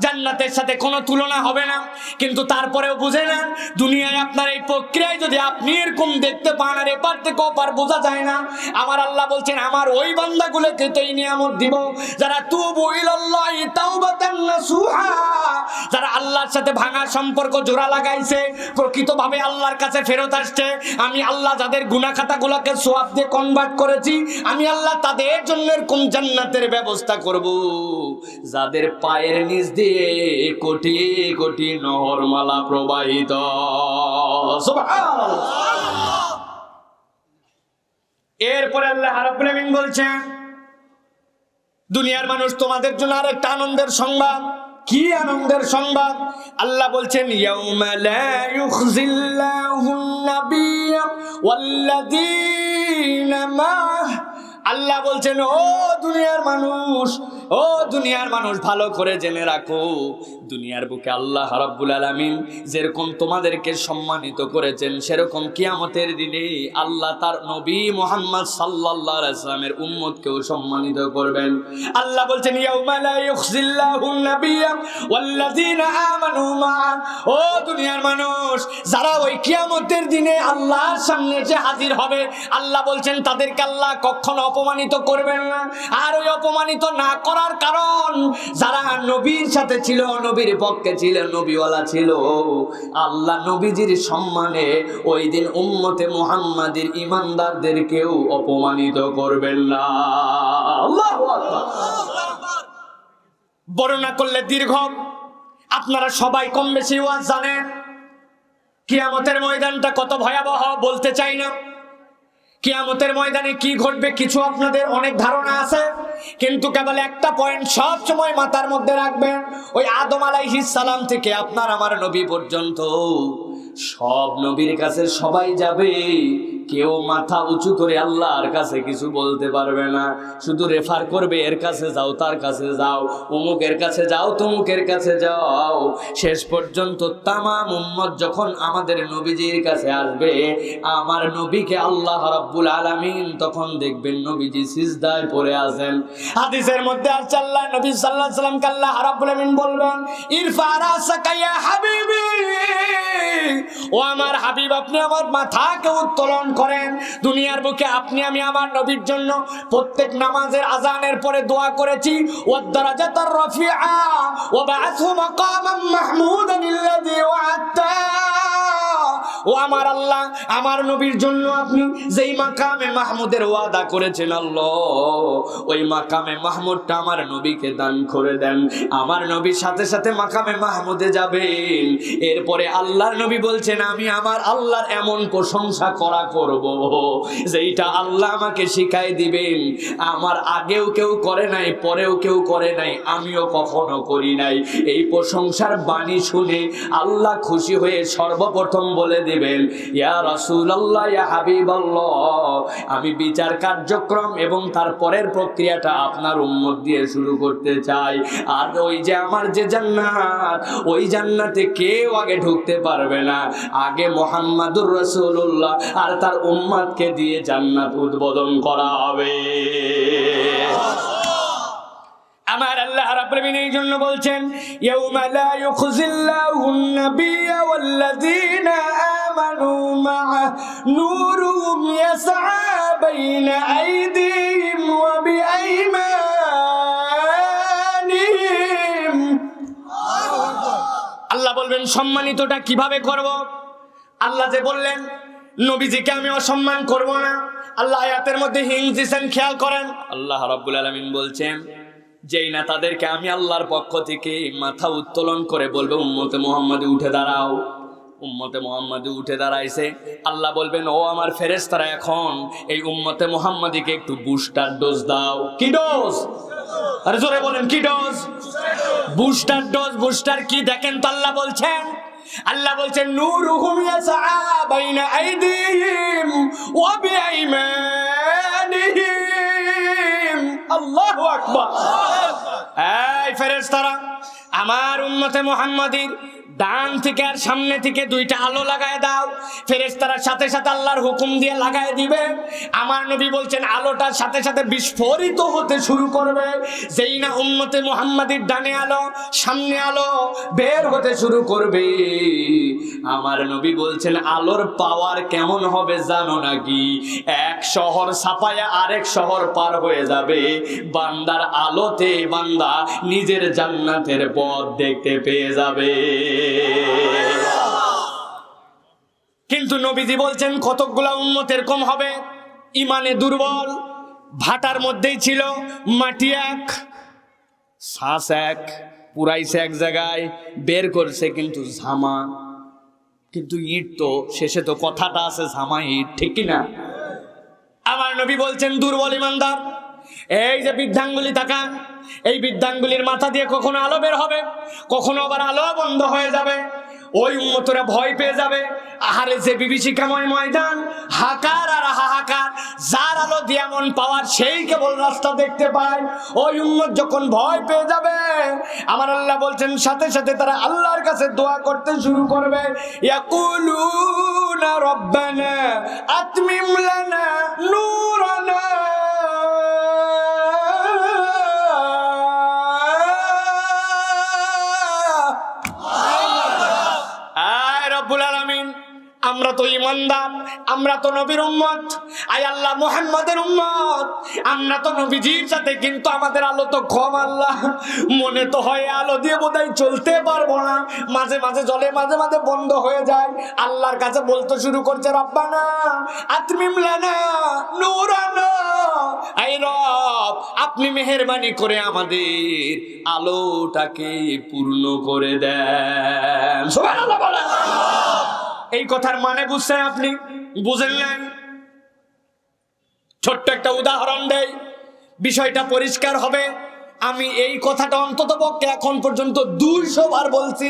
জান্নাতের সাথে কোনো তুলনা হবে না। কিন্তু তারপরেও বুঝে নেন, দুনিয়ায় আপনার এই প্রক্রিয়ায় যদি আপনি এরকম দেখতে পান আর এপার থেকে ওপার বোঝা যায় না, আমার আল্লাহ বলছেন, আমার ওই বান্দাগুলোকে তো এই নিয়ামত দিব যারা তুবু ইলাল্লাহি তাওবাতান নাসুহা, যারা আল্লাহর সাথে ভাঙা সম্পর্ক জোড়া লাগাইছে, প্রকৃতভাবে আল্লাহর কাছে ফেরত আসছে। আমি আল্লাহ যাদের গুনাহ খাতাগুলোকে সওয়াব দিয়ে কনভার্ট করেছি, আমি আল্লাহ তাদের জন্য এরকম জান্নাতের ব্যবস্থা করব, যাদের পায়ের নিচ দিয়ে কোটি কোটি নহরমালা প্রবাহিত। সুবহানাল্লাহ। এরপরে আল্লাহ রাব্বুল আমিন বলছেন, দুনিয়ার মানুষ তোমাদের জন্য আরেকটা আনন্দের সংবাদ। কি আনন্দের সংবাদ? আল্লাহ বলছেন, ইয়াউমা লা ইউখজিল্লাহুন নাবিয়্যা ওয়াল্লাযীনা মাহ। আল্লাহ বলছেন, ও দুনিয়ার মানুষ ভালো করে জেনে রাখো, দুনিয়ার বুকে আল্লাহ রাব্বুল আলামিন যেরকম তোমাদেরকে সম্মানিত করেছেন, সেরকম কিয়ামতের দিনে আল্লাহ তার নবী মুহাম্মদ সাল্লাল্লাহু আলাইহি ওয়াসাল্লামের উম্মতকেও সম্মানিত করবেন। আল্লাহ বলছেন, ইয়াউমা লা ইউখজিল্লাহুন নাবিয়্যা ওয়াল্লাযীনা আমানু মাআ। ও দুনিয়ার মানুষ, যারা ওই কিয়ামতের দিনে আল্লাহর সামনে এসে হাজির হবে, আল্লাহ বলছেন তাদেরকে আল্লাহ কখনো অপমানিত করবেন না। আর ওই অপমানিত না করার কারণ, যারা নবীর সাথে ছিল, নবীর পক্ষে ছিল, নবীওয়ালা ছিল, আল্লাহ নবীজির সম্মানে ওই দিন উম্মতে মুহাম্মাদির ঈমানদারদেরকেও অপমানিত করবেন না। আল্লাহু আকবার। বর্ণনা করলে দীর্ঘ, আপনারা সবাই কম বেশি ওয়াজ জানেন। কিয়ামতের ময়দানটা কত ভয়াবহ বলতে চাই না। কিয়ামতের ময়দানে কি ঘটবে কিছু আপনাদের অনেক ধারণা আছে, কিন্তু কেবল একটা পয়েন্ট সব সময় মাথার মধ্যে রাখবেন। ওই আদম আলাইহিস সালাম থেকে আপনার আমার নবী পর্যন্ত সব নবীর কাছে সবাই যাবে, কেউ মাথা উঁচু করে আল্লাহর কাছে কিছু বলতে পারবে না। শুধু রেফার করবে, এর কাছে যাও, তার কাছে যাও, অমুকের কাছে যাও, তমুকের কাছে যাও। শেষ পর্যন্ত তামাম উম্মত যখন আমাদের নবীজির কাছে আসবে, আমার নবীকে আল্লাহ রাব্বুল আলামিন তখন দেখবেন নবীজি সিজদায় পড়ে আছেন। হাদিসের মধ্যে আছে, আল্লাহ নবী সাল্লাল্লাহু আলাইহি ওয়াসাল্লাম আল্লাহ রাব্বুল আলামিন বলবেন, ইরফা রাসাকা ইয়া হাবিবি, ও আমার হাবিব, আপনি আমার মাথাকে উত্তোলন করেন। দুনিয়ার বুকে আপনি আমি আমার নবীর জন্য প্রত্যেক নামাজের আজানের পরে দোয়া করেছি, ওয়াদ-দারাজাতার রাফিআ ওয়া বা'আথহু মাকামান মাহমুদান আল্লাযী ওয়া'আদতা। ও আমার আল্লাহ, আমার নবীর জন্য আপনি যেই মাকামে মাহমুদের ওয়াদা করেছেন আল্লাহ, ওই মাকামে মাহমুদটা আমার নবীকে দান করে দেন। আমার নবীর সাথে সাথে মাকামে মাহমুদে যাবেন। এরপরে আল্লাহর নবী বলছেন, আমি আমার আল্লাহর এমন প্রশংসা করব যেইটা আল্লাহ আমাকে শিখাই দিবেন। আমার আগেও কেউ করে নাই, পরেও কেউ করে নাই, আমিও কখনো করি নাই। এই প্রশংসার বাণী শুনে আল্লাহ খুশি হয়ে সর্বপ্রথম বলে দিবেন, ইয়া রাসূলুল্লাহ, ইয়া হাবিবাল্লাহ, আমি বিচার কার্যক্রম এবং তারপরের প্রক্রিয়াটা আপনার উম্মত দিয়ে শুরু করতে চাই। আর ওই যে আমার যে জান্নাত, ওই জান্নাতে কেউ আগে ঢুকতে পারবে না, আগে মুহাম্মাদুর রাসূলুল্লাহ আর তার উম্মতকে দিয়ে জান্নাত উদ্বোধন করা হবে। আমার আল্লাহ রাব্বুল আলামিন এই জন্য বলছেন, ইয়াউমা লা ইউখজিল্লাহুন নাবিয়্যা ওয়াল্লাযীনা আমানু মা'আ নূরুহুম ইয়াসআ বাইনা আইদিহিম ওয়া বিআইমানিহিম। আল্লাহ বলবেন সম্মানিতটা কিভাবে করব? আল্লাহ যে বললেন নবীজিকে আমি অসম্মান করব না, আল্লাহ আয়াতের মধ্যে হিংস দিয়েছেন, খেয়াল করেন। আল্লাহ রাব্বুল আলামিন বলছেন, যেই না তাদেরকে আমি আল্লাহর পক্ষ থেকে মাথা উত্তোলন করে বলবে, উম্মতে মুহাম্মাদে উঠে দাঁড়াও। উম্মতে মুহাম্মাদে উঠে দাঁড়াইছে, আল্লাহ বলবেন, ও আমার ফেরেশতারা, এখন এই উম্মতে মুহাম্মাদিকে একটু বুস্টার ডোজ দাও। কি ডোজ? আরে জোরে বলেন, কি ডোজ? Booster dose. বুস্টার কি দেখেন তো? আল্লাহ বলছেন নূরুহুম ইয়াসআ বাইনা আইদিহিম ওয়া বিআইমানিহিম। আল্লাহু আকবার। এই ফেরেশতারা, আমার উম্মতে মুহাম্মাদির ডান থেকে আর সামনে থেকে দুইটা আলো লাগায় দাও। ফেরেশতারা সাথে সাথে আল্লাহর হুকুম দিয়ে লাগায় দিবে। আমার নবী বলছেন আলোটার সাথে সাথে বিস্ফোরিত হতে শুরু করবে। যেই না উম্মতে মুহাম্মাদির ডানে আলো, সামনে আলো বের হতে শুরু করবে, আমার নবী বলছেন আলোর পাওয়ার কেমন হবে জানো নাকি? এক শহর ছাপায়া আরেক শহর পার হয়ে যাবে। বান্দার আলোতে বান্দা নিজের জান্নাতের পথ দেখতে পেয়ে যাবে। কিন্তু নবীজি বলছেন কতকগুলা উম্মত এরকম হবে ইমানে দুর্বল, ভাটার মধ্যেই ছিল, মাটি এক, শ্বাস এক, পুরাইছে এক জায়গায়, বের করছে কিন্তু ঝামা, কিন্তু ইট তো শেষে তো কথাটা আছে ঝামা ইট, ঠিক কিনা? আমার নবী বলছেন দুর্বল ইমানদার, এই যে বৃদ্ধাঙ্গুলি তাকান, এই বৃদ্ধাঙ্গুলির মাথা দিয়ে কখনো আলো বের হবে, কখনো আবার আলো বন্ধ হয়ে যাবে। ওই উম্মতরা ভয় পেয়ে যাবে। আহারে যে বিভীষিকাময় ময়দান, হাকার আর হাহাকার, যার আলো দিয়ে এমন পাওয়ার সেই কেবল রাস্তা দেখতে পায়। ওই উম্মত যখন ভয় পেয়ে যাবে, আমার আল্লাহ বলছেন সাথে সাথে তারা আল্লাহর কাছে দোয়া করতে শুরু করবে, ইয়াকুলুনা রব্বানা আতমিম লানা নূরানা। আমরা তো ইমানদার, আমরা তো নবীর উম্মত, আয় আল্লাহ মুহাম্মাদের উম্মত, আমরা তো নবীজির সাথে, কিন্তু আমাদের আলো তো কম। আল্লাহ, মনে তো হয় আলো দিয়ে বোধহয় চলতে পারবো না, মাঝে মাঝে জ্বলে, মাঝে মাঝে বন্ধ হয়ে যায়। আল্লাহর কাছে বলতে শুরু করছে, রব্বানা আতমিম লানা নূরানা, আয় রব আপনি মেহেরবানি করে আমাদের আলোটাকে পূর্ণ করে দেন। সুবহানাল্লাহ বলেন। এই কথার মানে বুঝছেন আপনি? বুঝেন নাই? ছোট্ট একটা উদাহরণ দেই, বিষয়টা পরিষ্কার হবে। আমি এই কথাটা অন্তত পক্ষে এখন পর্যন্ত 200 বার বলছি,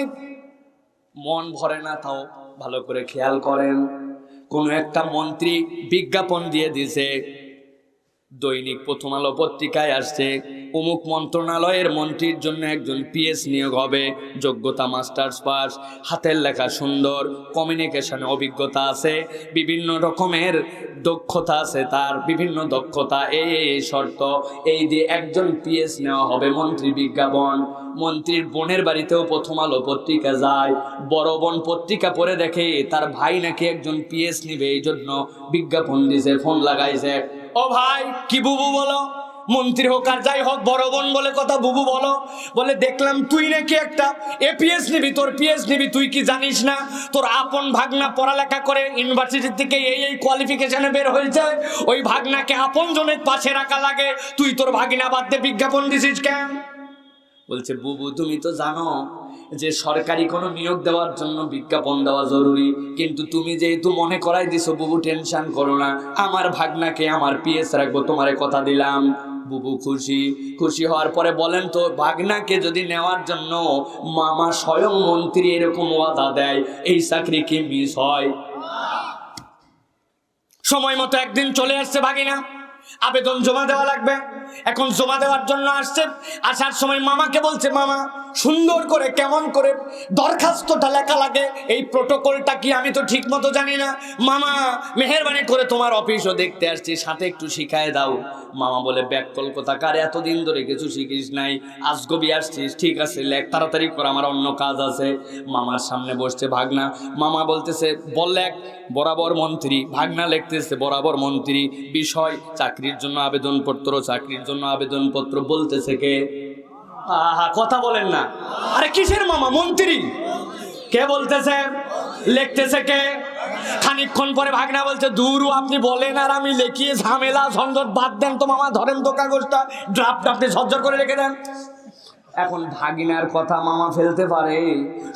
মন ভরে না, তাও ভালো করে খেয়াল করেন। কোন একটা মন্ত্রী বিজ্ঞাপন দিয়ে দিছে, দৈনিক প্রথম আলো পত্রিকায় আসছে অমুক মন্ত্রণালয়ের মন্ত্রীর জন্য একজন পিএস নিয়োগ হবে, যোগ্যতা মাস্টার্স পাস, হাতের লেখা সুন্দর, কমিউনিকেশনে অভিজ্ঞতা আছে, বিভিন্ন রকমের দক্ষতা আছে, তার বিভিন্ন দক্ষতা, এই শর্ত, এই দিয়ে একজন পিএস নেওয়া হবে, মন্ত্রী বিজ্ঞাপন। মন্ত্রীর বোনের বাড়িতেও প্রথম আলো পত্রিকা যায়, বড় বোন পত্রিকা পড়ে দেখে তার ভাই নাকি একজন পিএস নিবে, এই জন্য বিজ্ঞাপন দিছে, ফোন লাগাইছে, ও ভাই কি বুবু বলো, মন্ত্রী হোক আর যাই হোক বড় বোন বলে কথা, বুবু বলো। বলে দেখলাম তুই নাকি একটা এপিএস নিবি, তোর পিএস নিবি, তুই কি জানিস না তোর আপন ভাগনা পড়ালেখা করে ইউনিভার্সিটি থেকে এই কোয়ালিফিকেশনে বের হয়েছে, ওই ভাগনাকে আপন জনের পাশে রাখা লাগে, তুই তোর ভাগিনা বাদ দিয়ে বিজ্ঞাপন দিছিস কেন? বলছে বুবু তুমি তো জানো যে সরকারি কোনো নিয়োগ দেওয়ার জন্য বিজ্ঞাপন দেওয়া জরুরি, কিন্তু তুমি যেহেতু মনে করাই দিছো বুবু টেনশন করো না, আমার ভাগনাকে আমার পিএস রাখবো, তোমারে কথা দিলাম। বুবু খুশি। খুশি হওয়ার পরে বলেন তো ভাগনাকে যদি নেওয়ার জন্য মামা স্বয়ং মন্ত্রী এরকম ওয়াদা দেয়, এই চাকরি কি মিস হয়? সময় মতো একদিন চলে আসছে ভাগিনা, আবেদন জমা দেওয়া লাগবে, এখন জমা দেওয়ার জন্য আসছে। আসার সময় মামাকে বলছে মামা সুন্দর করে কেমন করে দরখাস্তটা লেখা লাগে, এই প্রোটোকলটা কি আমি তো ঠিক মতো জানি না, মামা মেহেরবানি করে তোমার অফিসও দেখতে আসছি, সাথে একটু শিখায় দাও। মামা বলে ব্যাককল কোথাকার, এতদিন ধরে কিছু শিখিস নাই, আজগবি আসছিস, ঠিক আছে লেখ তাড়াতাড়ি কর, আমার অন্য কাজ আছে। মামার সামনে বসছে ভাগনা, মামা বলতেছে বল লেখ, বরাবর মন্ত্রী, ভাগনা লিখতেছে বরাবর মন্ত্রী, বিষয় চাকরির জন্য আবেদনপত্র, চাকরির জন্য আবেদনপত্র। বলতেছে কে? আহা কথা বলেন না, আরে কিসের মামা? মন্ত্রী। কে বলতেছে? লিখতেছে কে? খানিকক্ষণ পরে ভাগনা বলছে দূরু আপনি বলেন আর আমি লিখিয়ে ঝামেলা ঝঞ্ঝট বাদ দেন তো মামা, ধরেন তো কাগজটা, ড্রাফট আপনি ঝরঝর করে রেখে দেন। এখন ভাগিনার কথা মামা ফেলতে পারে,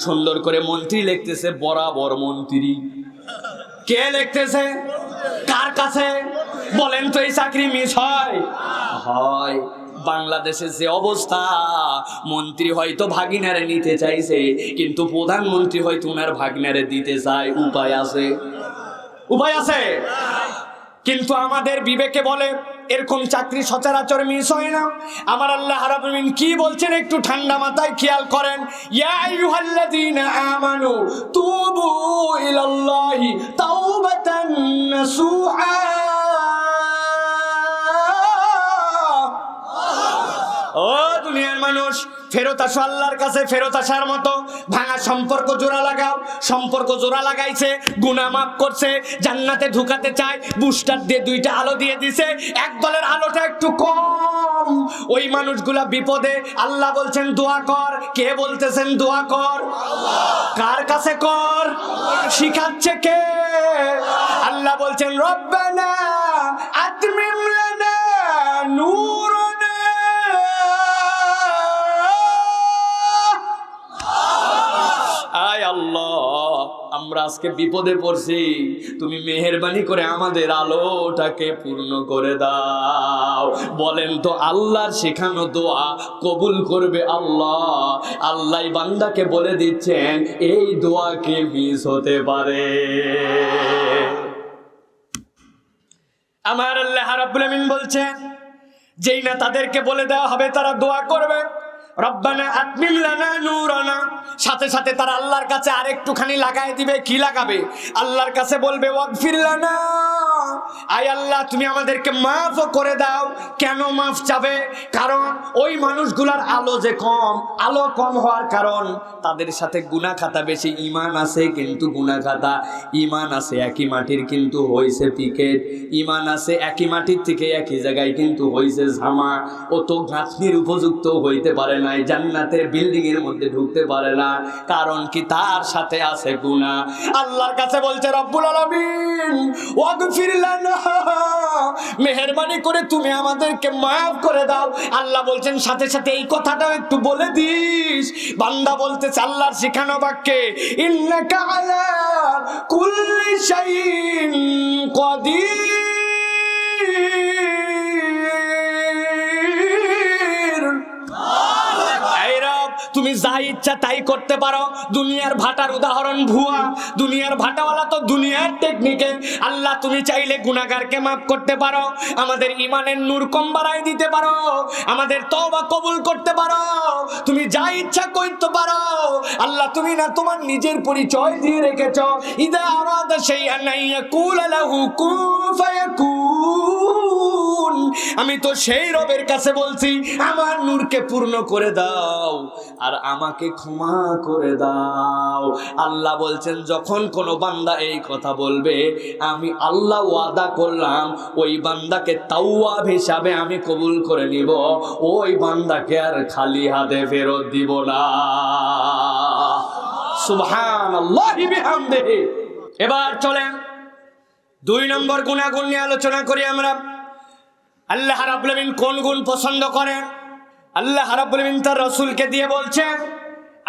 সুন্দর করে মন্ত্রী লিখতেছে বরাবর মন্ত্রী। কে লিখতেছে? কার কাছে? বলেন তো এই চাকরি মিস হয়? হয়। বাংলাদেশের যে অবস্থা, মন্ত্রী হয়তো ভাগিনারে নিতে চাইছে, কিন্তু প্রধানমন্ত্রী হয়তো উনার ভাগিনারে দিতে চায়। উপায় আছে? উপায় আছে, কিন্তু আমাদের বিবেকে বলে এরকম চাকরি সচরাচর মিস হয় না। আমার আল্লাহ রাব্বুল আলামিন কি বলছেন একটু ঠান্ডা মাথায় খেয়াল করেন। ইয়া আইয়ুহাল্লাযীনা আমানু তুবু ইলাল্লাহি তাওবাতান নাসুহা। ও দুনিয়ার মানুষ, ফেরত আসো আল্লাহর কাছে, ফেরত আসার মতো ভাঙা সম্পর্ক জোড়া লাগাও। সম্পর্ক জোড়া লাগাইছে, গুনাহ মাফ করছে, জান্নাতে ঢুকাতে চায়, বুস্টার দিয়ে দুইটা আলো দিয়ে দিছে, এক দলের আলোটা একটু কম, ওই মানুষগুলা বিপদে। আল্লাহ বলছেন দোয়া কর। কে বলতেছেন দোয়া কর? কার কাছে কর? শিখাচ্ছে কে? আল্লাহ বলছেন রব্বানা আতমিম লানা নূরানা। আয় আল্লাহ, আমরা আজকে বিপদে পড়ছি, তুমি মেহেরবানি করে আমাদের আলোটাকে পূর্ণ করে দাও। বলেন তো আল্লাহর শেখানো দোয়া কবুল করবে আল্লাহ? আল্লাহ বান্দাকে বলে দিচ্ছেন এই দোয়া কে মিস হতে পারে? আমার আল্লাহ রাব্বুল আমিন বলছেন যেই না তাদেরকে বলে দেওয়া হবে তারা দোয়া করবে রব্বানা আতমিম লানা নূরানা, সাথে সাথে তারা আল্লাহর কাছে আরেকটুখানি লাগাই দিবে। কি লাগাবে? আল্লাহর কাছে বলবে ওয়াগফির লানা, আয় আল্লাহ তুমি আমাদেরকে মাফ করে দাও। কেন মাফ চাবে? কারণ ওই মানুষগুলার আলো যে কম, আলো কম হওয়ার কারণ তাদের সাথে গুনাহ খাতা বেশি। ঈমান আছে কিন্তু গুনাহ খাতা, ঈমান আছে একই মাটির কিন্তু হইছে পিকেট, ঈমান আছে একই মাটির থেকে একই জায়গায় কিন্তু হইছে জামা। ও তো গাঁথনির উপযুক্ত হইতে পারে না, জান্নাতের বিল্ডিং এর মধ্যে ঢুকতে পারে না, কারণ কি তার সাথে আছে গুনাহ। আল্লাহর কাছে বলছে রব্বুল আলামিন ওয়াগফির লানা, মেহেরবানি করে তুমি আমাদেরকে মাফ করে দাও। আল্লাহ বলছেন সাথে সাথে এই কথাটাও একটু বলে দিস। বান্দা বলতেছে আল্লাহর শিখানো বাক্যে ইন্নাকা আলা কুল্লি শাইইন কাদির। তুমি যা ইচ্ছা তাই করতে পারো। দুনিয়ার ভাটার উদাহরণ ভুয়া। দুনিয়ার ভাটাওয়ালা তো দুনিয়ার টেকনিকে। আল্লাহ তুমি চাইলে গুনাহগারকে মাফ করতে পারো, আমাদের ইমানের নূর কম বাড়ায় দিতে পারো, আমাদের তওবা কবুল করতে পারো, তুমি যা ইচ্ছা করতে পারো। আল্লাহ তুমি না তোমার নিজের পরিচয় দিয়ে রেখেছ, ইদা আরাদা শাইআন ইয়াকুল লাহু কুন ফায়াকুন। আমি তো সেই রবের কাছে বলছি আমার নূরকে পূর্ণ করে দাও আর আমাকে ক্ষমা করে দাও। আল্লাহ বলছেন যখন কোনো বান্দা এই কথা বলবে, আমি আল্লাহ ওয়াদা করলাম ওই বান্দাকে তাওয়াব হিসাবে আমি কবুল করে নিব, ওই বান্দাকে আর খালি হাতে ফেরত দিব না। সুবহানাল্লাহি বিহামদিহি। এবার চলেন 2 নম্বর গুনাহগুণ নিয়ে আলোচনা করি আমরা। আল্লাহ রাব্বুল আলামিন কোন গুণ পছন্দ করেন? আল্লাহ রাব্বুল আলামিন তার রাসূলকে দিয়ে বলছেন,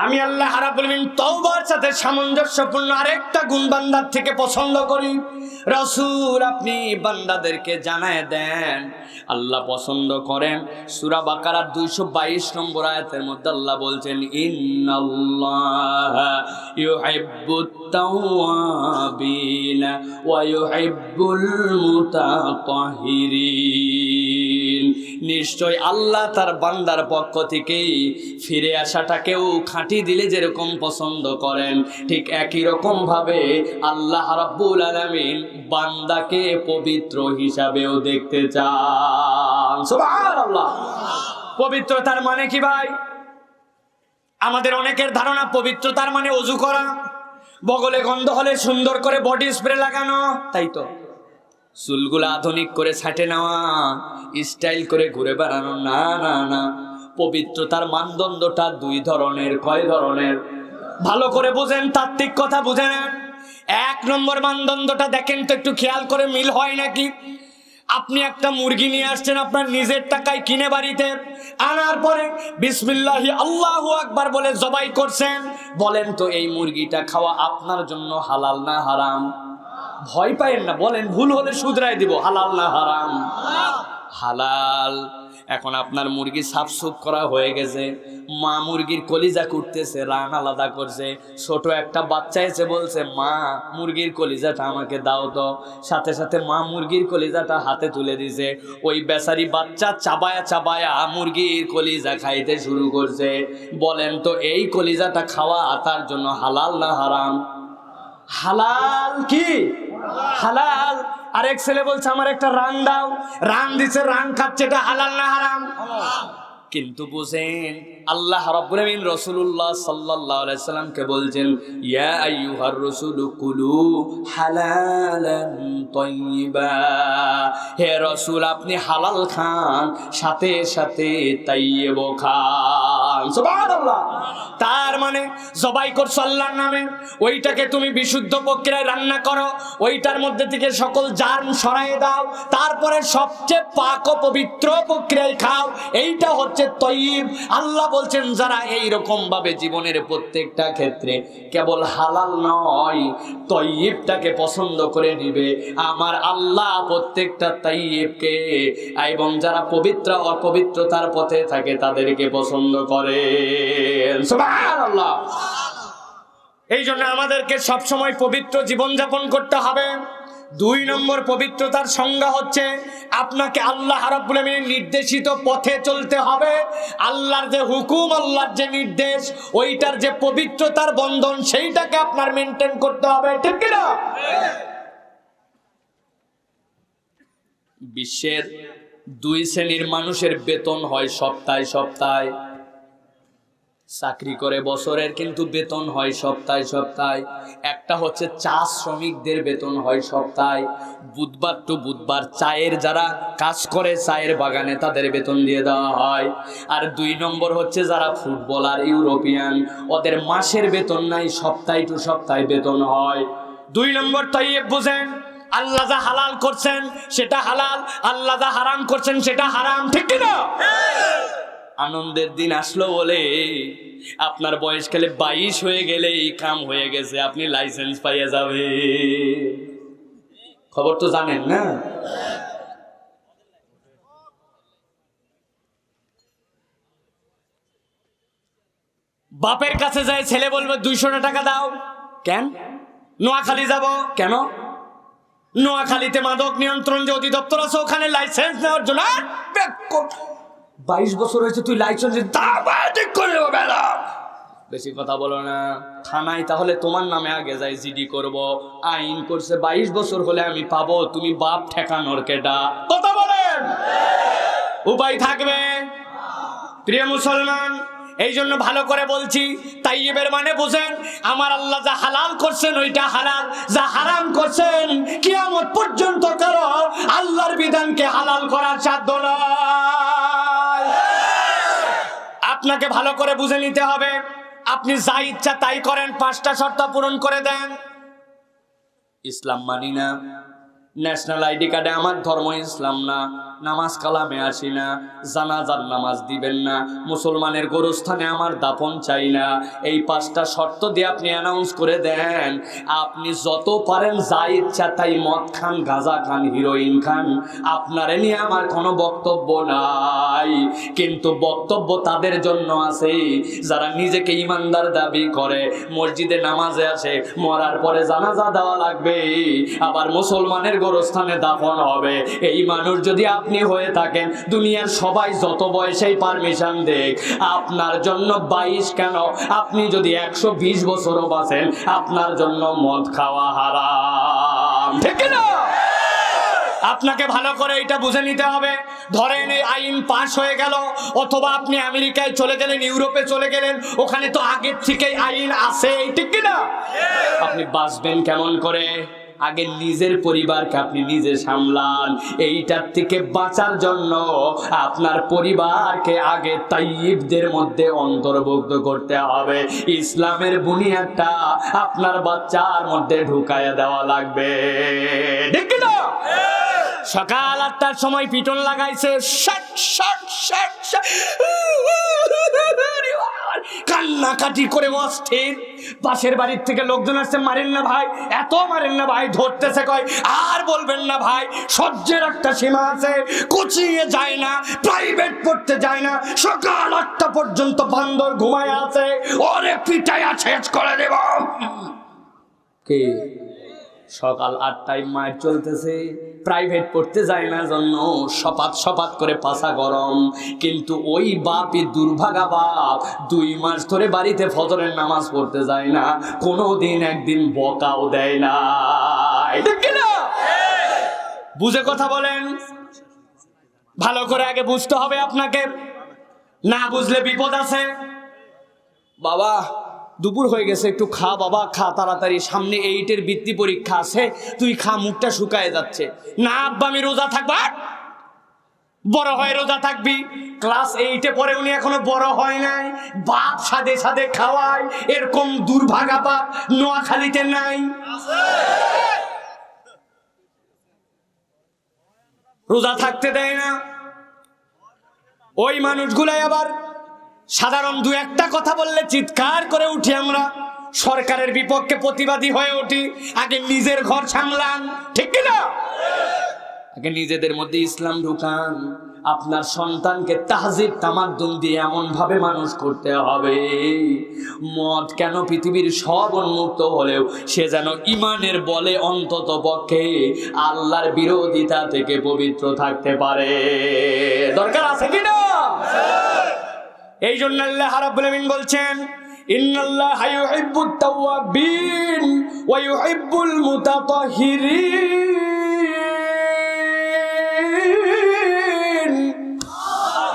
আমি আল্লাহ রাব্বুল আলামিন তওবার সাথে সামঞ্জস্যপূর্ণ আরেকটা গুণ বান্দার থেকে পছন্দ করি। রাসূল আপনি বান্দাদেরকে জানায় দেন আল্লাহ পছন্দ করেন। সূরা বাকারার 222 নম্বর আয়াতের মধ্যে আল্লাহ বলছেন, ইন্নাল্লাহা ইউহিব্বুত তাওয়াবিন ওয়া ইউহিব্বুল মুতাতাহহিরিন। নিশ্চয় আল্লাহ তার বান্দার পক্ষ থেকে ফিরে আসাটাকেও খাঁটি দিলে যেরকম পছন্দ করেন, ঠিক একই রকম ভাবে আল্লাহ রাব্বুল আলামিন বান্দাকে পবিত্র হিসাবেও দেখতে চান। সুবহানাল্লাহ। পবিত্রতার মানে কি ভাই? আমাদের অনেকের ধারণা পবিত্রতার মানে ওযু করা, বগলে গন্ধ হলে সুন্দর করে বডি স্প্রে লাগানো, তাই তো। চুলগুলো আধুনিক করে ছাঁটে নেওয়া, স্টাইল করে ঘুরে বেড়ানো, না না না। পবিত্রতার মানদণ্ডটা 2 ধরনের। কয় ধরনের? ভালো করে বুঝেন, তাত্ত্বিক কথা বুঝে নেন। 1 নম্বর মানদণ্ডটা দেখেন তো একটু খেয়াল করে, মিল হয় নাকি। আপনি একটা মুরগি নিয়ে আসছেন আপনার নিজের টাকায় কিনে বাড়িতে, আনার পরে বিসমিল্লাহি আল্লাহু আকবার বলে জবাই করছেন। বলেন তো এই মুরগিটা খাওয়া আপনার জন্য হালাল না হারাম? ভয় পায়েন না, বলেন, ভুল হলে শুধরাই দিব। হালাল না হারাম? হালাল। এখন আপনার মুরগি সাফসুফ করা হয়ে গেছে, মা মুরগির কলিজা কুটতেছে, রান আলাদা করছে, ছোট একটা বাচ্চা এসে বলছে, মা মুরগির কলিজাটা আমাকে দাও তো। সাথে সাথে মা মুরগির কলিজাটা হাতে তুলে দিছে, ওই বেচারি বাচ্চা চাবায়া চাবায়া মুরগির কলিজা খাইতে শুরু করছে। বলেন তো এই কলিজাটা খাওয়া তার জন্য হালাল না হারাম? হালাল। কি হালাল? আরেক ছেলে বলছে আমার একটা রান দাও, রান দিছে, রান খাচ্ছে, এটা হালাল না হারাম? কিন্তু বুঝেন আল্লাহ রাব্বুল আমিন রাসূলুল্লাহ সাল্লাল্লাহু আলাইহি সাল্লামকে বলছেন, ইয়া আইয়ুহার রাসূলু কুলু হালালান তাইয়্যিবা। হে রাসূল আপনি হালাল খান, সাথে সাথে তাইয়্যিব খান। সুবহানাল্লাহ। তার মানে জবাই করছো আল্লাহর নামে, ওইটাকে তুমি বিশুদ্ধ প্রক্রিয়ায় রান্না করো, ওইটার মধ্যে থেকে সকল জার্ম সরাই দাও, তারপরে সবচেয়ে পাক ও পবিত্র প্রক্রিয়ায় খাও, এইটা হচ্ছে তয়্যিব। আল্লাহ বলছেন যারা এই রকম ভাবে জীবনের প্রত্যেকটা ক্ষেত্রে কেবল হালাল নয় তয়্যিবটাকে পছন্দ করে নিবে, আমার আল্লাহ প্রত্যেকটা তয়্যিবকে এবং যারা পবিত্র অপবিত্রতার পথে থাকে তাদেরকে পছন্দ করে। সুবহানাল্লাহ। এই জন্য আমাদেরকে সবসময় পবিত্র জীবনযাপন করতে হবে। 2 নম্বর পবিত্রতার সংজ্ঞা হচ্ছে আপনাকে আল্লাহ রাব্বুল আমিনের নির্দেশিত পথে চলতে হবে। আল্লাহর যে হুকুম, আল্লাহর যে নির্দেশ, ওইটার যে পবিত্রতার বন্ধন, সেইটাকে আপনার মেনটেন করতে হবে, ঠিক কি না? বিশ্বের 2 শ্রেণীর মানুষের বেতন হয় সপ্তাহে সপ্তাহে। চাকরি করে বছরের, কিন্তু বেতন হয় সপ্তাহে সপ্তাহে। একটা হচ্ছে চা শ্রমিকদের বেতন হয় সপ্তাহে, বুধবার টু বুধবার চায়ের যারা কাজ করে চায়ের বাগানে তাদের বেতন দিয়ে দেওয়া হয়। আর 2 নম্বর হচ্ছে যারা ফুটবলার, ইউরোপিয়ান, ওদের মাসের বেতন নাই, সপ্তাহে টু সপ্তাহে বেতন হয়। 2 নম্বর তয়্যিব বুঝেন, আল্লাহ যা হালাল করছেন সেটা হালাল, আল্লাহ যা হারাম করছেন সেটা হারাম, ঠিক কি না? আনন্দের দিন আসলো বলে আপনার বয়সকালে 22 হয়ে গেলেই কাম হয়ে গেছে, আপনি লাইসেন্স পাইয়ে যাবে, খবর তো জানেন না? বাপের কাছে যায় ছেলে বলবে 200 টাকা দাও, কেন? নোয়াখালী যাব, কেন? নোয়াখালীতে মাদক নিয়ন্ত্রণ যে অধিদপ্তর আছে ওখানে লাইসেন্স নেওয়ার জন্য। 22 বছর হয়েছে, তুই লাইসেন্স বেশি কথা বলো না। থানায় তাহলে তোমার নামে আগে যাই জিডি করব। আইন করছে 22 বছর হলে আমি পাবো, তুমি বাপ ঠেকানোর কেটা? কথা বলেন, উপায় থাকবে? প্রিয় মুসলমান, এই জন্য ভালো করে বলছি, তাইয়্যিবের মানে বুঝেন, আমার আল্লাহ যা হালাল করছেন ওইটা হালাল, যা হারাম করছেন কিয়ামত পর্যন্ত কারো আল্লাহর বিধানকে হালাল করার সাধ্য নাই। আপনাকে ভালো করে বুঝে নিতে হবে। আপনি যা ইচ্ছা তাই করেন, 5টা শর্ত পূরণ করে দেন। ইসলাম মানি না, ন্যাশনাল আইডি কার্ডে আমার ধর্ম ইসলাম না, নামাজ কালামে আসি না, জানাজার নামাজ দিবেন না, মুসলমানের গোরস্থানে আমার দাফন চাই না। এই 5টা শর্ত দিয়ে আপনি অ্যানাউন্স করে দেন, আপনি যত পারেন যা ইচ্ছা তাই মদ খান, গাঁজা খান, হিরোইন খান, আপনারে নিয়ে আমার কোনো বক্তব্য নাই। কিন্তু বক্তব্য তাদের জন্য আছে যারা নিজেকে ইমানদার দাবি করে, মসজিদে নামাজে আসে, মরার পরে জানাজা দেওয়া লাগবে, আবার মুসলমানের গোরস্থানে দাফন হবে। এই মানুষ যদি আপনি হয়ে থাকেন, দুনিয়ার সবাই যত বয়সেই পারমিশন দেখ, আপনার জন্য 22 কেন, আপনি যদি 120 বছরও বাঁচেন, আপনার জন্য মদ খাওয়া হারাম, ঠিক না? আপনাকে ভালো করে এটা বুঝে নিতে হবে। ধরেন এই আইন পাস হয়ে গেল, অথবা আপনি আমেরিকায় চলে গেলেন, ইউরোপে চলে গেলেন, ওখানে তো আগের থেকেই আইন আছে, ঠিক না? আপনি বাঁচবেন কেমন করে? আগে নিজের পরিবারকে আপনি নিজে সামলান। এইটার থেকে বাঁচার জন্য আপনার পরিবারকে আগে তাইয়্যিবদের মধ্যে অন্তর্ভুক্ত করতে হবে। ইসলামের বুনিয়াদটা আপনার বাচ্চার মধ্যে ঢুকায়া দেওয়া লাগবে, ঠিক না? সকাল 8টার সময় পিটন লাগাইছে, কান্নাকাটি করে অস্থির। পাশের বাড়ির থেকে লোকজন আসছে, মারেন না ভাই, এত মারেন না ভাই, ধরতেছে, কয় আর বলবেন না ভাই, সহ্যের একটা সীমা আছে। কোচিংয়ে যায় না, প্রাইভেট পড়তে যায় না, সকাল 8টা পর্যন্ত বান্দর ঘুমায় আছে, ওরে পিটাইয়া শেষ করে দেব। কে? সকাল 8টায় মায়ের চলতেছে, প্রাইভেট পড়তে যায় না জন্য সপাত সপাত করে পাছা গরম। কিন্তু ওই বাপই দুর্ভাগা বাপ 2 মাস ধরে বাড়িতে ফজরের নামাজ পড়তে যায় না, কোনোদিন একদিন বকাও দেয় না, ঠিক না? বুঝে কথা বলেন। ভালো করে আগে বুঝতে হবে আপনাকে, না বুঝলে বিপদ আছে। বাবা দুপুর হয়ে গেছে, একটু খা বাবা, খা তাড়াতাড়ি, সামনে 8-এর বৃত্তি পরীক্ষা আছে, তুই খা, মুখটা শুকায় যাচ্ছে। না আব্বা আমি রোজা থাকবো। বড় হয় রোজা থাকবি, ক্লাস 8-এ পরে উনি এখনো বড় হয় নাই, বাপ সাদে সাদে খাওয়ায়, এরকম দুর্ভাগা বাপ নোয়াখালীতে নাই? রোজা থাকতে দেয় না। ওই মানুষগুলাই আবার সাধারণ 2-1টা কথা বললে চিৎকার করে উঠি আমরা, সরকারের বিপক্ষে প্রতিবাদী হয়ে উঠি। আগে নিজের ঘর সামলান, ঠিক না? আগে নিজেদের মধ্যে ইসলাম ঢুকান। আপনার সন্তানকে তাহজিব তামাদ্দুন দিয়ে এমন ভাবে মানুষ করতে হবে, মদ কেন পৃথিবীর সব উন্মুক্ত হলেও সে যেন ইমানের বলে অন্তত পক্ষে আল্লাহর বিরোধিতা থেকে পবিত্র থাকতে পারে। দরকার আছে কিনা? এই জন্য আল্লাহ রাব্বুল আমিন বলছেন, ইন্নাল্লাহা ইউহিব্বুত তাওয়াবিন ওয়া ইউহিব্বুল মুতাতাহহিরিন।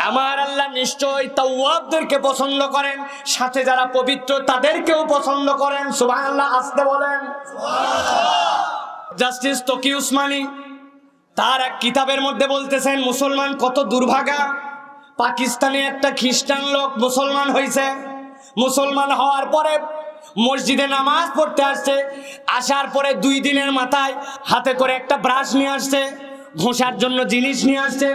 আমার আল্লাহ নিশ্চয় তাওয়াবদেরকে পছন্দ করেন, সাথে যারা পবিত্র তাদেরকেও পছন্দ করেন। সুবহানাল্লাহ, আসতে বলেন সুবহানাল্লাহ। জাস্টিস তকি উসমানী তার এক কিতাবের মধ্যে বলতেছেন, মুসলমান কত দুর্ভাগা। পাকিস্তানে একটা খ্রিস্টান লোক মুসলমান হয়েছে, মুসলমান হওয়ার পরে মসজিদে নামাজ পড়তে আসছে, আসার পরে 2 দিনের মাথায় হাতে করে একটা ব্রাশ নিয়ে আসছে, ঘষার জন্য জিনিস নিয়ে আসছে,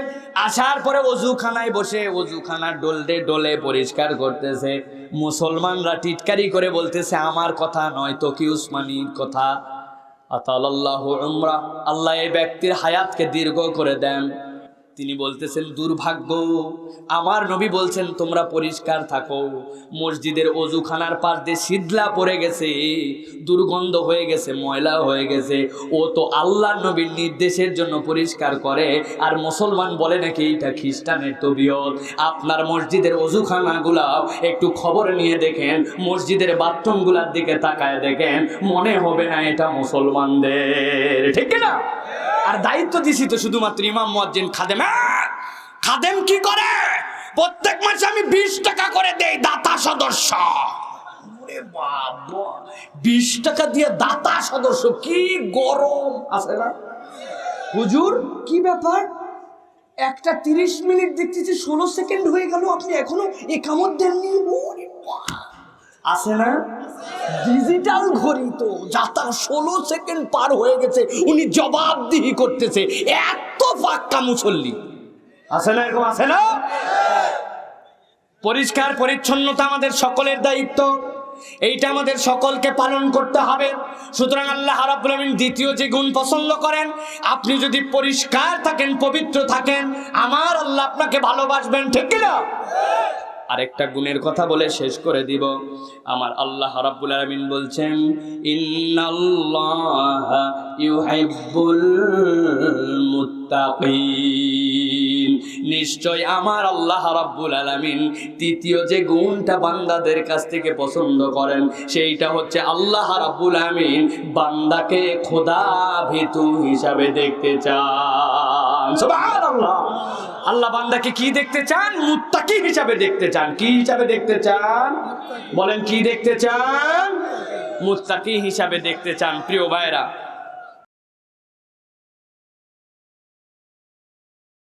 আসার পরে অজুখানায় বসে অজুখানা ডলে পরিষ্কার করতেছে। মুসলমানরা টিটকারি করে বলতেছে, আমার কথা নয়, তকি উসমানীর কথা। আতালাল্লাহু উমরা, আল্লাহ এই ব্যক্তির হায়াতকে দীর্ঘ করে দেন। তিনি বলতেছেন দুর্ভাগ্য, আমার নবী বলছেন তোমরা পরিষ্কার থাকো। মসজিদের অজুখানার পাশ দিয়ে শীতলা পড়ে গেছে, দুর্গন্ধ হয়ে গেছে, ময়লা হয়ে গেছে, ও তো আল্লাহর নবীর নির্দেশের জন্য পরিষ্কার করে, আর মুসলমান বলে নাকি এটা খ্রিস্টানের তবিয়ত। আপনার মসজিদের অজুখানাগুলা একটু খবর নিয়ে দেখেন, মসজিদের বাথরুমগুলার দিকে তাকায় দেখেন, মনে হবে না এটা মুসলমানদের, ঠিক না? আর দায়িত্ব দিছি তো শুধুমাত্র ইমাম মুয়াজ্জিন খাদেম। খাদেম কি করে? প্রত্যেক মাসে আমি 20 টাকা করে দেই দাতা সদস্য। ওরে বাবা, 20 টাকা দিয়ে দাতা সদস্য, কি গরম আছে না হুজুর? কি ব্যাপার, একটা 30 মিনিট দেখতেছি 16 সেকেন্ড হয়ে গেল, আপনি এখনো একামত দেননি? ওরে বাবা, আছে না ডিজিটাল ঘড়ি তো, যাতা 16 সেকেন্ড পার হয়ে গেছে, উনি জবাবদিহি করতেছে, এত পাক্কা মুসল্লি আছে না? এরকম আছে না? পরিষ্কার পরিচ্ছন্নতা আমাদের সকলের দায়িত্ব, এইটা আমাদের সকলকে পালন করতে হবে। সুতরাং আল্লাহ রাব্বুল আমিন দ্বিতীয় যে গুণ পছন্দ করেন, আপনি যদি পরিষ্কার থাকেন, পবিত্র থাকেন, আমার আল্লাহ আপনাকে ভালোবাসবেন, ঠিক কিনা? আরেকটা গুণের কথা বলে শেষ করে দিব। আমার আল্লাহ রাব্বুল আলামিন বলছেন ইন্নাল্লাহা ইউহিব্বুল মুত্তাকিন, নিশ্চয় আমার আল্লাহ রাব্বুল আলামিন তৃতীয় যে গুণটা বান্দাদের কাছ থেকে পছন্দ করেন, সেইটা হচ্ছে আল্লাহ রাব্বুল আলামিন বান্দাকে খোদা ভীতু হিসাবে দেখতে চান। সুবহানাল্লাহ। আল্লাহ বান্দাকে কি দেখতে চান? মুত্তাকি হিসাবে দেখতে চান। কি হিসাবে দেখতে চান? বলেন, কি দেখতে চান? মুত্তাকি হিসাবে দেখতে চান। প্রিয় ভাইরা,